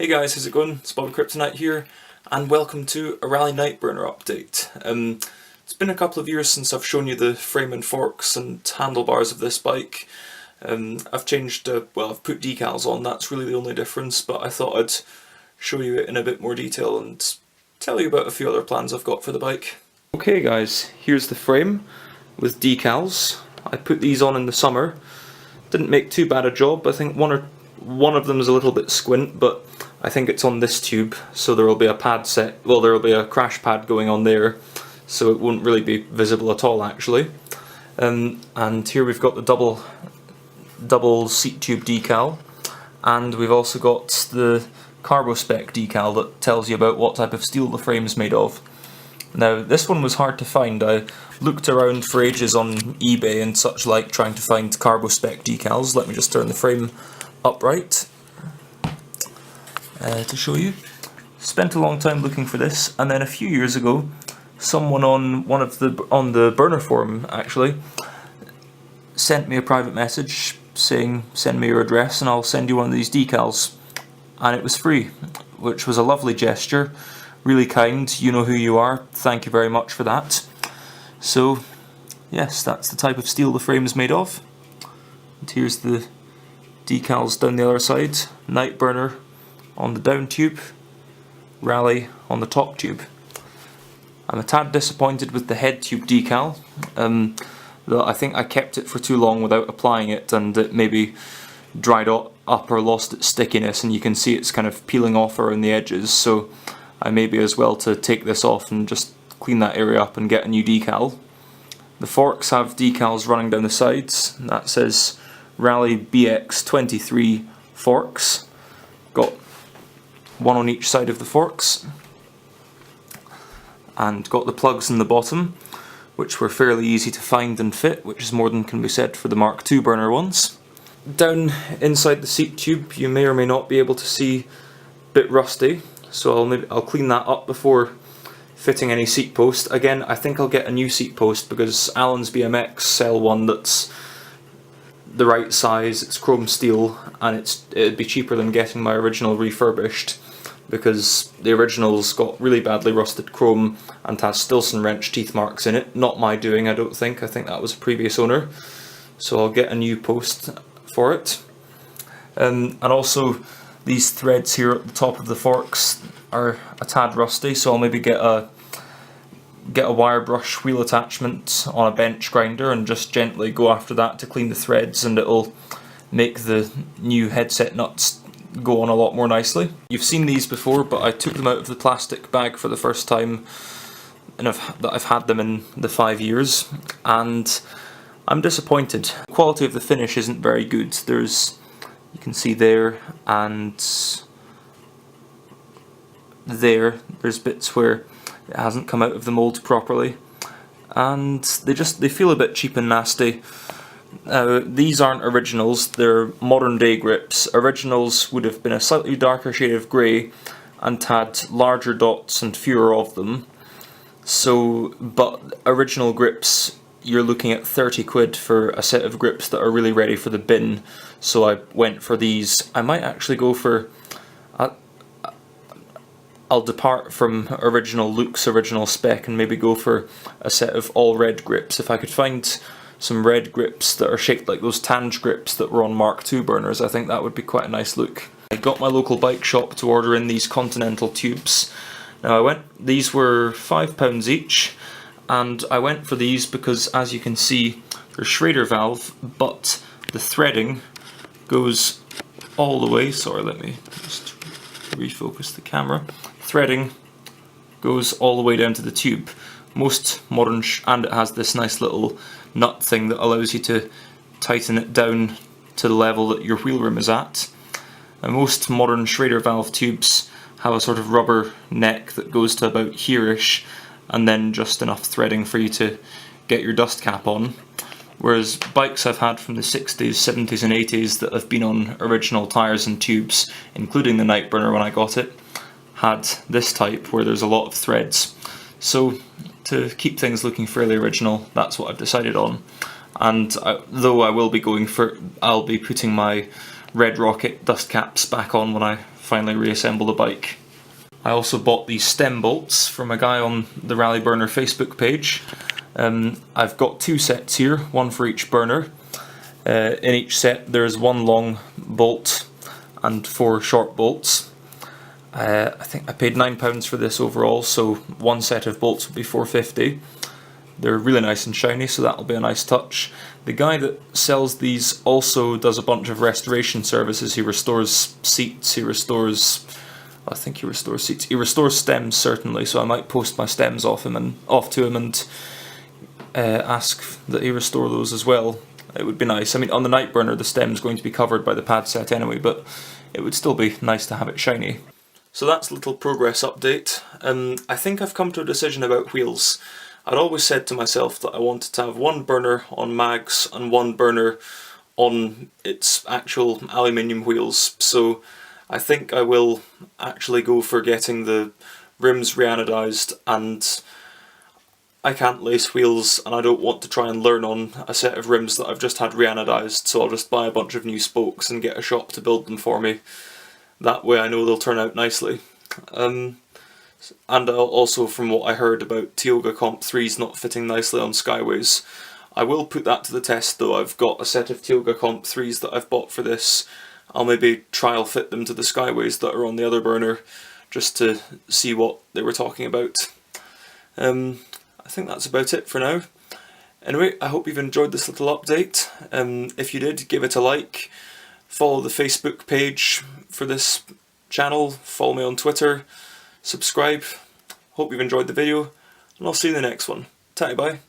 Hey guys, how's it going? It's BobbyKBikes here, and welcome to a Raleigh night burner update. It's been a couple of years since I've shown you the frame and forks and handlebars of this bike. I've changed, I've put decals on, that's really the only difference, but I thought I'd show you it in a bit more detail and tell you about a few other plans I've got for the bike. Okay guys, here's the frame with decals. I put these on in the summer. Didn't make too bad a job. I think one of them is a little bit squint, but I think it's on this tube, so there will be a pad set. Well, there will be a crash pad going on there, so it won't really be visible at all actually. And here we've got the double seat tube decal, and we've also got the carbo spec decal that tells you about what type of steel the frame is made of. Now this one was hard to find. I looked around for ages on eBay and such like trying to find carbo spec decals. Let me just turn the frame upright to show you. Spent a long time looking for this, and then a few years ago someone on the burner forum actually sent me a private message saying send me your address and I'll send you one of these decals, and it was free, which was a lovely gesture, really kind. You know who you are, thank you very much for that. So yes, that's the type of steel the frame is made of, and here's the decals down the other side. Night burner on the down tube, Raleigh on the top tube. I'm a tad disappointed with the head tube decal. I think I kept it for too long without applying it, and it maybe dried up or lost its stickiness, and you can see it's kind of peeling off around the edges, so I may be as well to take this off and just clean that area up and get a new decal. The forks have decals running down the sides, and that says Raleigh BX23 forks. Got one on each side of the forks, and got the plugs in the bottom, which were fairly easy to find and fit, which is more than can be said for the Mark II burner ones. Down inside the seat tube you may or may not be able to see a bit rusty, so I'll clean that up before fitting any seat post. Again, I think I'll get a new seat post because Allen's BMX sell one that's the right size, it's chrome steel, and it'd be cheaper than getting my original refurbished, because the original's got really badly rusted chrome and has Stilson wrench teeth marks in it. Not my doing, I don't think. I think that was a previous owner. So I'll get a new post for it. And also these threads here at the top of the forks are a tad rusty, so I'll maybe get a wire brush wheel attachment on a bench grinder and just gently go after that to clean the threads, and it'll make the new headset nuts go on a lot more nicely. You've seen these before, but I took them out of the plastic bag for the first time, and I've had them in the 5 years, and I'm disappointed. The quality of the finish isn't very good. You can see there and there's bits where it hasn't come out of the mould properly, and they feel a bit cheap and nasty. These aren't originals, they're modern day grips. Originals would have been a slightly darker shade of grey and had larger dots and fewer of them. But original grips, you're looking at 30 quid for a set of grips that are really ready for the bin, so I went for these. I might actually go for I'll depart from original Luke's original spec and maybe go for a set of all red grips. If I could find some red grips that are shaped like those Tange grips that were on Mark II burners, I think that would be quite a nice look. I got my local bike shop to order in these Continental tubes. Now these were £5 each, and I went for these because, as you can see, they're Schrader valve, but the threading goes all the way. Sorry, let me just refocus the camera. Threading goes all the way down to the tube. Most modern, and it has this nice little nut thing that allows you to tighten it down to the level that your wheel rim is at. And most modern Schrader valve tubes have a sort of rubber neck that goes to about here-ish, and then just enough threading for you to get your dust cap on. Whereas bikes I've had from the 60s, 70s and 80s that have been on original tyres and tubes, including the Night Burner when I got it, had this type where there's a lot of threads. So to keep things looking fairly original, that's what I've decided on. And though I will be I'll be putting my Red Rocket dust caps back on when I finally reassemble the bike. I also bought these stem bolts from a guy on the Raleigh burner Facebook page. I've got 2 sets here, one for each burner. In each set there's 1 long bolt and 4 short bolts. I think I paid £9 for this overall, so 1 set of bolts would be £4.50. They're really nice and shiny, so that'll be a nice touch. The guy that sells these also does a bunch of restoration services. He restores seats, he restores seats. He restores stems certainly, so I might post my stems off to him and ask that he restore those as well. It would be nice. I mean, on the night burner the stem's going to be covered by the pad set anyway, but it would still be nice to have it shiny. So that's a little progress update. I think I've come to a decision about wheels. I'd always said to myself that I wanted to have 1 burner on mags and 1 burner on its actual aluminium wheels, so I think I will actually go for getting the rims reanodised, and I can't lace wheels and I don't want to try and learn on a set of rims that I've just had reanodised, so I'll just buy a bunch of new spokes and get a shop to build them for me. That way I know they'll turn out nicely. And also, from what I heard about Tioga Comp 3s not fitting nicely on Skyways, I will put that to the test though. I've got a set of Tioga Comp 3s that I've bought for this. I'll maybe trial fit them to the Skyways that are on the other burner, just to see what they were talking about. I think that's about it for now. Anyway, I hope you've enjoyed this little update. If you did, give it a like. Follow the Facebook page for this channel. Follow me on Twitter. Subscribe. Hope you've enjoyed the video, and I'll see you in the next one. Ta-bye.